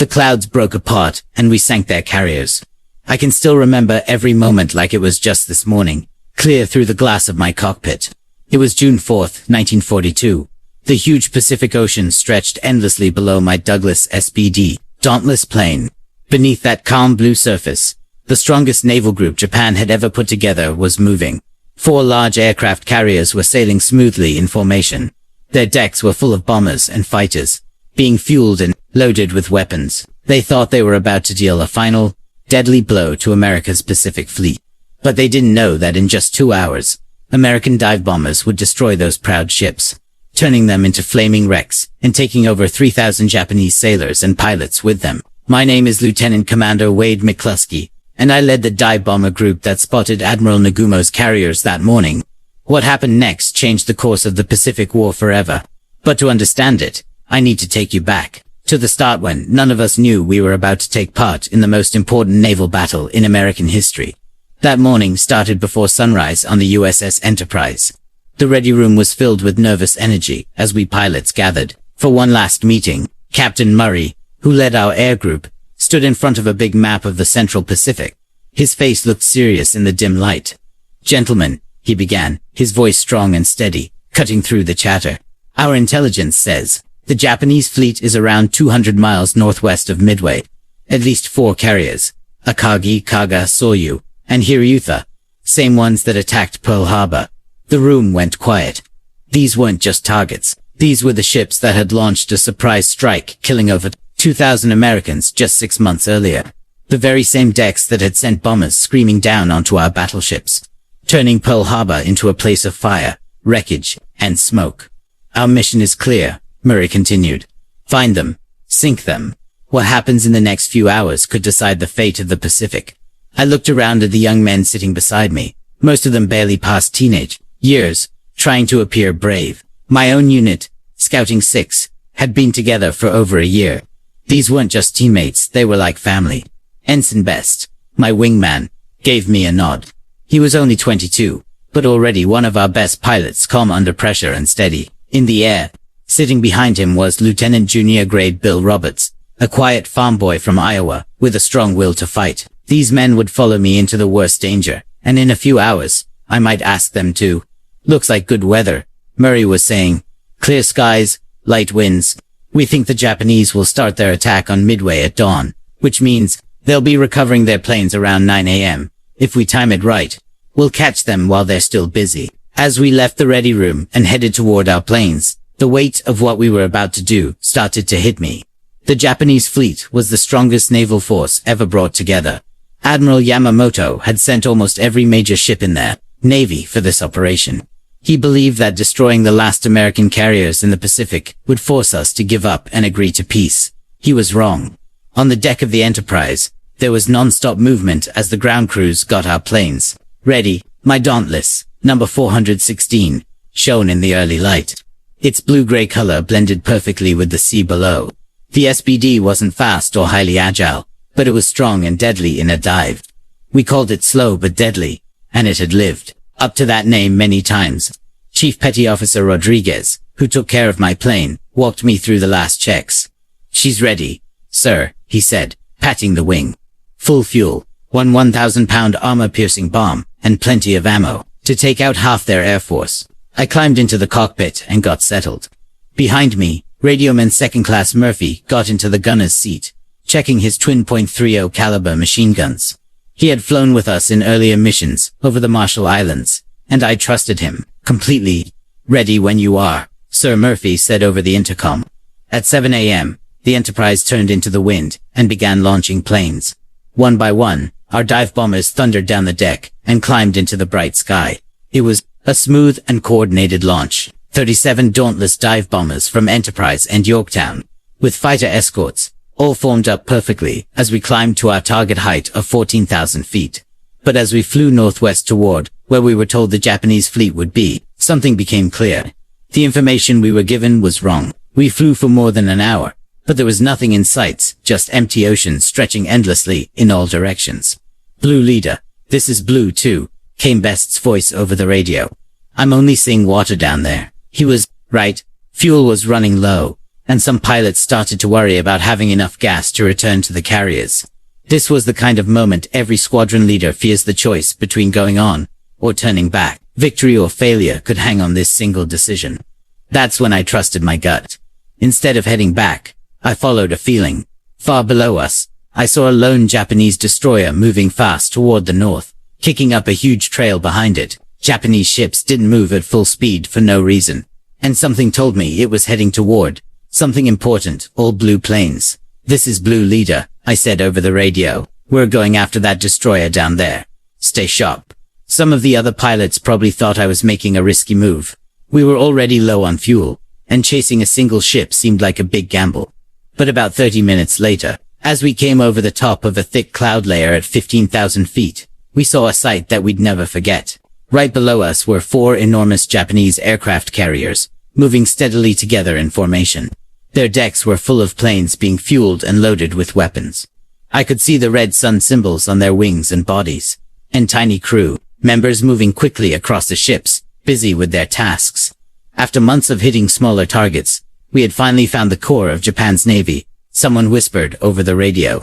The clouds broke apart, and we sank their carriers. I can still remember every moment like it was just this morning, clear through the glass of my cockpit. It was June 4th, 1942. The huge Pacific Ocean stretched endlessly below my Douglas SPD, dauntless plane. Beneath that calm blue surface, the strongest naval group Japan had ever put together was moving. 4 large aircraft carriers were sailing smoothly in formation. Their decks were full of bombers and fighters, being fueled and loaded with weapons. They thought they were about to deal a final, deadly blow to America's Pacific Fleet. But they didn't know that in just 2 hours, American dive bombers would destroy those proud ships, turning them into flaming wrecks and taking over 3,000 Japanese sailors and pilots with them. My name is Lieutenant Commander Wade McCluskey, and I led the dive bomber group that spotted Admiral Nagumo's carriers that morning. What happened next changed the course of the Pacific War forever. But to understand it, I need to take you back to the start when none of us knew we were about to take part in the most important naval battle in American history. That morning started before sunrise on the USS Enterprise. The ready room was filled with nervous energy as we pilots gathered for one last meeting. Captain Murray, who led our air group, stood in front of a big map of the Central Pacific. His face looked serious in the dim light. "Gentlemen," he began, his voice strong and steady, cutting through the chatter. "Our intelligence says the Japanese fleet is around 200 miles northwest of Midway. At least 4 carriers, Akagi, Kaga, Soryu, and Hiryuta, same ones that attacked Pearl Harbor." The room went quiet. These weren't just targets. These were the ships that had launched a surprise strike, killing over 2,000 Americans just 6 months earlier. The very same decks that had sent bombers screaming down onto our battleships, turning Pearl Harbor into a place of fire, wreckage, and smoke. "Our mission is clear," Murray continued. "Find them. Sink them. What happens in the next few hours could decide the fate of the Pacific." I looked around at the young men sitting beside me, most of them barely past teenage years, trying to appear brave. My own unit, Scouting 6, had been together for over a year. These weren't just teammates, they were like family. Ensign Best, my wingman, gave me a nod. He was only 22, but already one of our best pilots, calm under pressure and steady in the air. Sitting behind him was Lieutenant Junior Grade Bill Roberts, a quiet farm boy from Iowa, with a strong will to fight. These men would follow me into the worst danger, and in a few hours, I might ask them to. "Looks like good weather," Murray was saying. "Clear skies, light winds. We think the Japanese will start their attack on Midway at dawn, which means they'll be recovering their planes around 9 a.m. If we time it right, we'll catch them while they're still busy." As we left the ready room and headed toward our planes, the weight of what we were about to do started to hit me. The Japanese fleet was the strongest naval force ever brought together. Admiral Yamamoto had sent almost every major ship in their Navy for this operation. He believed that destroying the last American carriers in the Pacific would force us to give up and agree to peace. He was wrong. On the deck of the Enterprise, there was non-stop movement as the ground crews got our planes ready. My Dauntless, number 416, shone in the early light. Its blue-gray color blended perfectly with the sea below. The SPD wasn't fast or highly agile, but it was strong and deadly in a dive. We called it slow but deadly, and it had lived up to that name many times. Chief Petty Officer Rodriguez, who took care of my plane, walked me through the last checks. "She's ready, sir," he said, patting the wing. "Full fuel, one 1,000-pound armor-piercing bomb, and plenty of ammo to take out half their air force." I climbed into the cockpit and got settled. Behind me, Radioman Second Class Murphy got into the gunner's seat, checking his twin .30 caliber machine guns. He had flown with us in earlier missions over the Marshall Islands, and I trusted him completely. "Ready when you are," Sir Murphy said over the intercom. At 7 a.m., the Enterprise turned into the wind and began launching planes. One by one, our dive bombers thundered down the deck and climbed into the bright sky. It was a smooth and coordinated launch. 37 Dauntless dive bombers from Enterprise and Yorktown, with fighter escorts, all formed up perfectly as we climbed to our target height of 14,000 feet. But as we flew northwest toward where we were told the Japanese fleet would be, something became clear. The information we were given was wrong. We flew for more than an hour, but there was nothing in sight, just empty ocean stretching endlessly in all directions. "Blue leader, this is Blue 2, came Best's voice over the radio. "I'm only seeing water down there." He was right. Fuel was running low. and some pilots started to worry about having enough gas to return to the carriers. This was the kind of moment every squadron leader fears the choice between going on or turning back. Victory or failure could hang on this single decision. That's when I trusted my gut. Instead of heading back, I followed a feeling. Far below us, I saw a lone Japanese destroyer moving fast toward the north, kicking up a huge trail behind it. Japanese ships didn't move at full speed for no reason, and something told me it was heading toward something important. All blue planes. This is Blue Leader, I said over the radio. We're going after that destroyer down there. Stay sharp. Some of the other pilots probably thought I was making a risky move. We were already low on fuel, and chasing a single ship seemed like a big gamble. But about 30 minutes later, as we came over the top of a thick cloud layer at 15,000 feet, we saw a sight that we'd never forget. Right below us were 4 enormous Japanese aircraft carriers, moving steadily together in formation. Their decks were full of planes being fueled and loaded with weapons. I could see the red sun symbols on their wings and bodies, and tiny crew members moving quickly across the ships, busy with their tasks. After months of hitting smaller targets, we had finally found the core of Japan's Navy, someone whispered over the radio.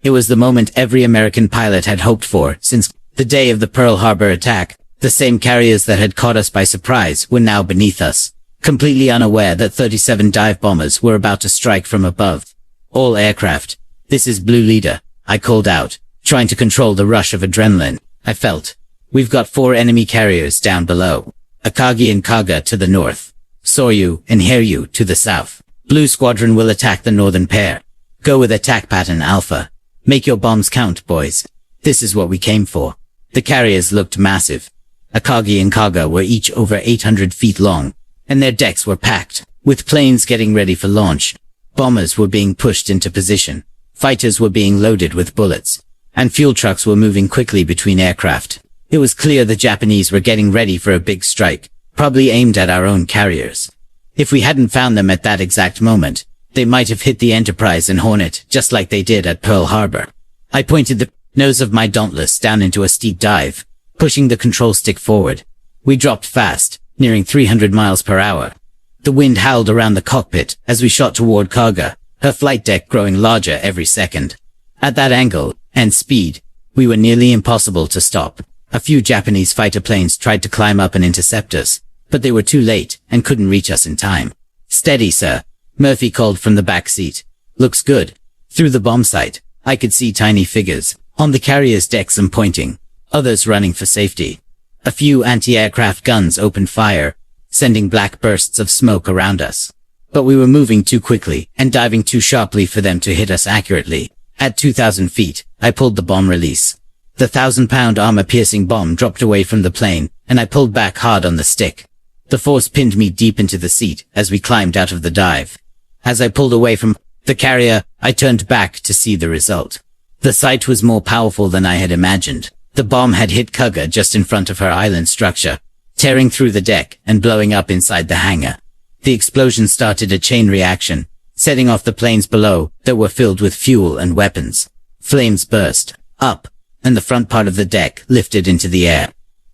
It was the moment every American pilot had hoped for since the day of the Pearl Harbor attack. The same carriers that had caught us by surprise were now beneath us, completely unaware that 37 dive bombers were about to strike from above. All aircraft. This is Blue Leader, I called out, trying to control the rush of adrenaline I felt. We've got 4 enemy carriers down below. Akagi and Kaga to the north. Soryu and Hiryu to the south. Blue Squadron will attack the northern pair. Go with attack pattern Alpha. Make your bombs count, boys. This is what we came for. The carriers looked massive. Akagi and Kaga were each over 800 feet long, and their decks were packed, with planes getting ready for launch. Bombers were being pushed into position. Fighters were being loaded with bullets, and fuel trucks were moving quickly between aircraft. It was clear the Japanese were getting ready for a big strike, probably aimed at our own carriers. If we hadn't found them at that exact moment, they might have hit the Enterprise and Hornet just like they did at Pearl Harbor. I pointed the nose of my Dauntless down into a steep dive, pushing the control stick forward. We dropped fast, nearing 300 miles per hour. The wind howled around the cockpit as we shot toward Kaga, her flight deck growing larger every second. At that angle and speed, we were nearly impossible to stop. A few Japanese fighter planes tried to climb up and intercept us, but they were too late and couldn't reach us in time. Steady, sir, Murphy called from the back seat. Looks good. Through the bomb sight, I could see tiny figures on the carrier's decks and pointing, others running for safety. A few anti-aircraft guns opened fire, sending black bursts of smoke around us. But we were moving too quickly and diving too sharply for them to hit us accurately. At 2,000 feet, I pulled the bomb release. The 1,000-pound armor-piercing bomb dropped away from the plane, and I pulled back hard on the stick. The force pinned me deep into the seat as we climbed out of the dive. As I pulled away from the carrier, I turned back to see the result. The sight was more powerful than I had imagined. The bomb had hit Kaga just in front of her island structure, tearing through the deck and blowing up inside the hangar. The explosion started a chain reaction, setting off the planes below that were filled with fuel and weapons. Flames burst up, and the front part of the deck lifted into the air.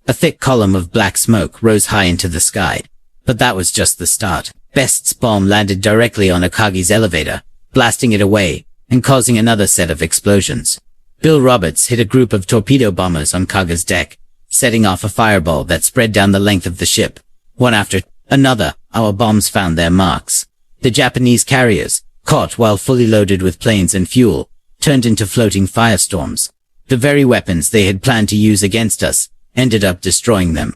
A thick column of black smoke rose high into the sky. But that was just the start. Best's bomb landed directly on Akagi's elevator, blasting it away and causing another set of explosions. Bill Roberts hit a group of torpedo bombers on Kaga's deck, setting off a fireball that spread down the length of the ship. One after another, our bombs found their marks. The Japanese carriers, caught while fully loaded with planes and fuel, turned into floating firestorms. The very weapons they had planned to use against us ended up destroying them.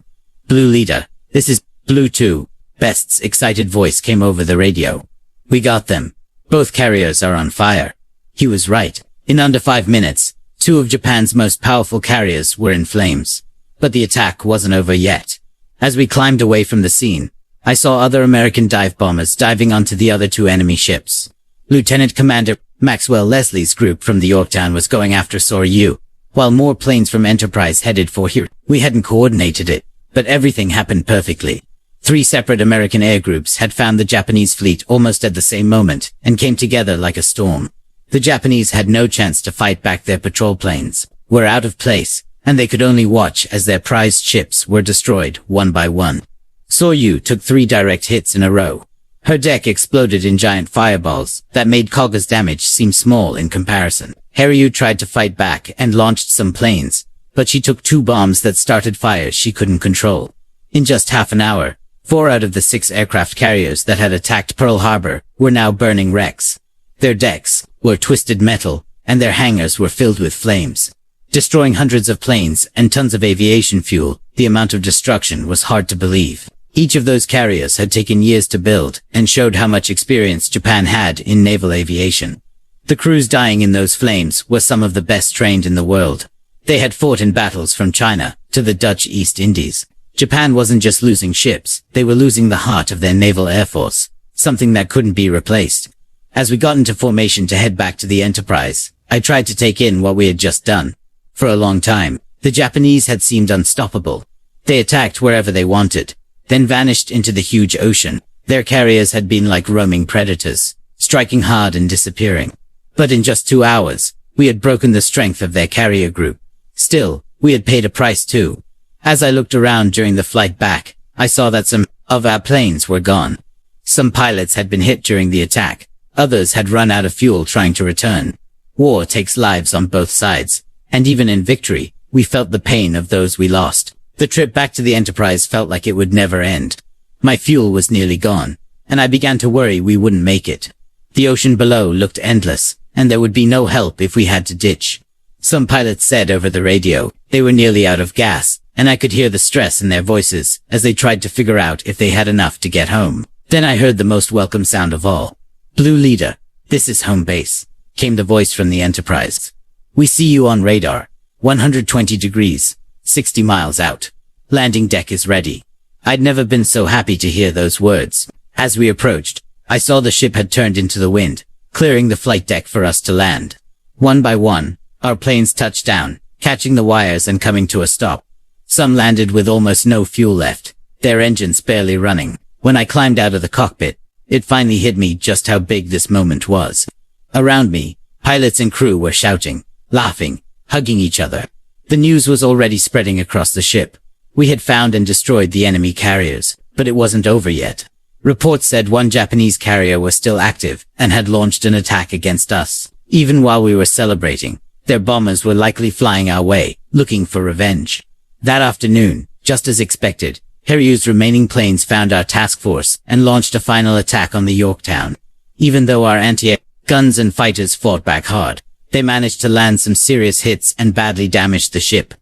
Blue Leader, this is Blue 2. Best's excited voice came over the radio. We got them. Both carriers are on fire. He was right. In under 5 minutes, 2 of Japan's most powerful carriers were in flames. But the attack wasn't over yet. As we climbed away from the scene, I saw other American dive bombers diving onto the other 2 enemy ships. Lieutenant Commander Maxwell Leslie's group from the Yorktown was going after Soryu, while more planes from Enterprise headed for here. We hadn't coordinated it, but everything happened perfectly. 3 separate American air groups had found the Japanese fleet almost at the same moment and came together like a storm. The Japanese had no chance to fight back. Their patrol planes were out of place, and they could only watch as their prized ships were destroyed one by one. Soryu took 3 direct hits in a row. Her deck exploded in giant fireballs that made Kaga's damage seem small in comparison. Hiryu tried to fight back and launched some planes, but she took 2 bombs that started fires she couldn't control. In just half an hour, 4 out of the 6 aircraft carriers that had attacked Pearl Harbor were now burning wrecks. Their decks were twisted metal, and their hangars were filled with flames. Destroying hundreds of planes and tons of aviation fuel, the amount of destruction was hard to believe. Each of those carriers had taken years to build and showed how much experience Japan had in naval aviation. The crews dying in those flames were some of the best trained in the world. They had fought in battles from China to the Dutch East Indies. Japan wasn't just losing ships, they were losing the heart of their naval air force, something that couldn't be replaced. As we got into formation to head back to the Enterprise, I tried to take in what we had just done. For a long time, the Japanese had seemed unstoppable. They attacked wherever they wanted, then vanished into the huge ocean. Their carriers had been like roaming predators, striking hard and disappearing. But in just 2 hours, we had broken the strength of their carrier group. Still, we had paid a price too. As I looked around during the flight back, I saw that some of our planes were gone. Some pilots had been hit during the attack. Others had run out of fuel trying to return. War takes lives on both sides, and even in victory, we felt the pain of those we lost. The trip back to the Enterprise felt like it would never end. My fuel was nearly gone, and I began to worry we wouldn't make it. The ocean below looked endless, and there would be no help if we had to ditch. Some pilots said over the radio they were nearly out of gas, and I could hear the stress in their voices as they tried to figure out if they had enough to get home. Then I heard the most welcome sound of all. "Blue Leader, this is home base," came the voice from the Enterprise. "We see you on radar. 120 degrees. 60 miles out. Landing deck is ready." I'd never been so happy to hear those words. As we approached, I saw the ship had turned into the wind, clearing the flight deck for us to land. One by one, our planes touched down, catching the wires and coming to a stop. Some landed with almost no fuel left, their engines barely running. When I climbed out of the cockpit, it finally hit me just how big this moment was. Around me, pilots and crew were shouting, laughing, hugging each other. The news was already spreading across the ship. We had found and destroyed the enemy carriers, but it wasn't over yet. Reports said one Japanese carrier was still active and had launched an attack against us. Even while we were celebrating, their bombers were likely flying our way, looking for revenge. That afternoon, just as expected, Hiryu's remaining planes found our task force and launched a final attack on the Yorktown. Even though our anti-air guns and fighters fought back hard, they managed to land some serious hits and badly damaged the ship.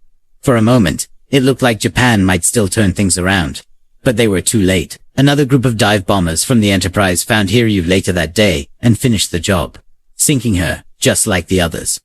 For a moment, it looked like Japan might still turn things around. But they were too late. Another group of dive bombers from the Enterprise found Hiryu later that day and finished the job, sinking her, just like the others.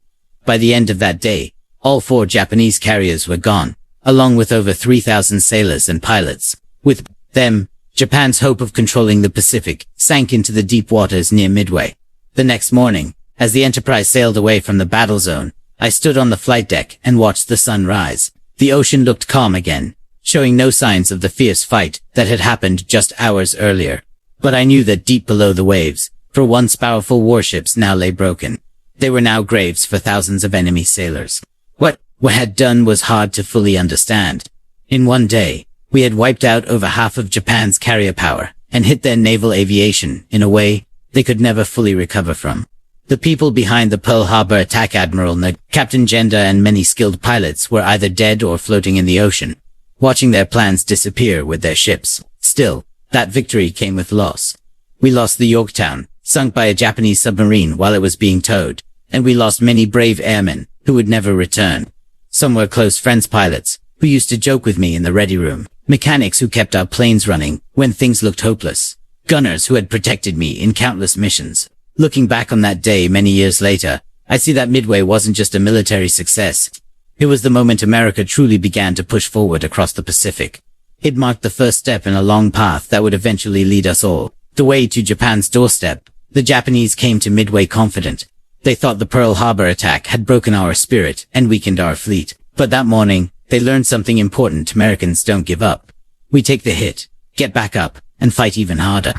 By the end of that day, all 4 Japanese carriers were gone, along with over 3,000 sailors and pilots. With them, Japan's hope of controlling the Pacific sank into the deep waters near Midway. The next morning, as the Enterprise sailed away from the battle zone, I stood on the flight deck and watched the sun rise. The ocean looked calm again, showing no signs of the fierce fight that had happened just hours earlier. But I knew that deep below the waves, for once powerful warships now lay broken. They were now graves for thousands of enemy sailors. What we had done was hard to fully understand. In one day, we had wiped out over half of Japan's carrier power and hit their naval aviation in a way they could never fully recover from. The people behind the Pearl Harbor attack, Admiral Nag, Captain Genda, and many skilled pilots were either dead or floating in the ocean, watching their plans disappear with their ships. Still, that victory came with loss. We lost the Yorktown, sunk by a Japanese submarine while it was being towed, and we lost many brave airmen who would never return. Some were close friends, pilots who used to joke with me in the ready room, mechanics who kept our planes running when things looked hopeless, gunners who had protected me in countless missions. Looking back on that day many years later, I see that Midway wasn't just a military success. It was the moment America truly began to push forward across the Pacific. It marked the first step in a long path that would eventually lead us all the way to Japan's doorstep. The Japanese came to Midway confident. They thought the Pearl Harbor attack had broken our spirit and weakened our fleet. But that morning, they learned something important: Americans don't give up. We take the hit, get back up, and fight even harder.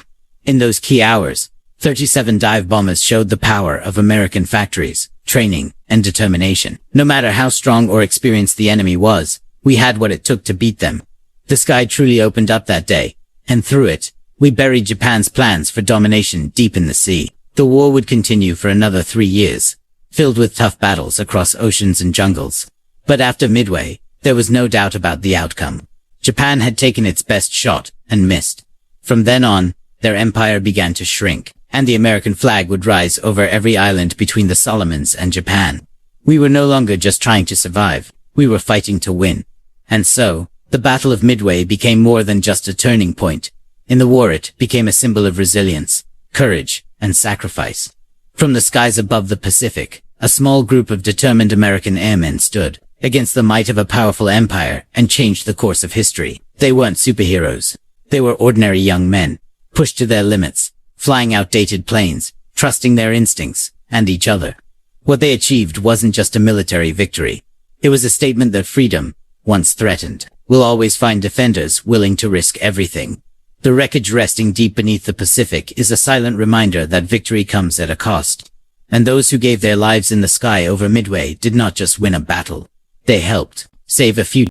In those key hours, 37 dive bombers showed the power of American factories, training, and determination. No matter how strong or experienced the enemy was, we had what it took to beat them. The sky truly opened up that day, and through it, We buried Japan's plans for domination deep in the sea. The war would continue for another 3 years, filled with tough battles across oceans and jungles. But after Midway, there was no doubt about the outcome. Japan had taken its best shot and missed. From then on, their empire began to shrink, and the American flag would rise over every island between the Solomons and Japan. We were no longer just trying to survive, we were fighting to win. And so, the Battle of Midway became more than just a turning point. In the war it became a symbol of resilience, courage, and sacrifice. From the skies above the Pacific, a small group of determined American airmen stood against the might of a powerful empire and changed the course of history. They weren't superheroes. They were ordinary young men, pushed to their limits, flying outdated planes, trusting their instincts, and each other. What they achieved wasn't just a military victory. It was a statement that freedom, once threatened, will always find defenders willing to risk everything. The wreckage resting deep beneath the Pacific is a silent reminder that victory comes at a cost. And those who gave their lives in the sky over Midway did not just win a battle. They helped save a few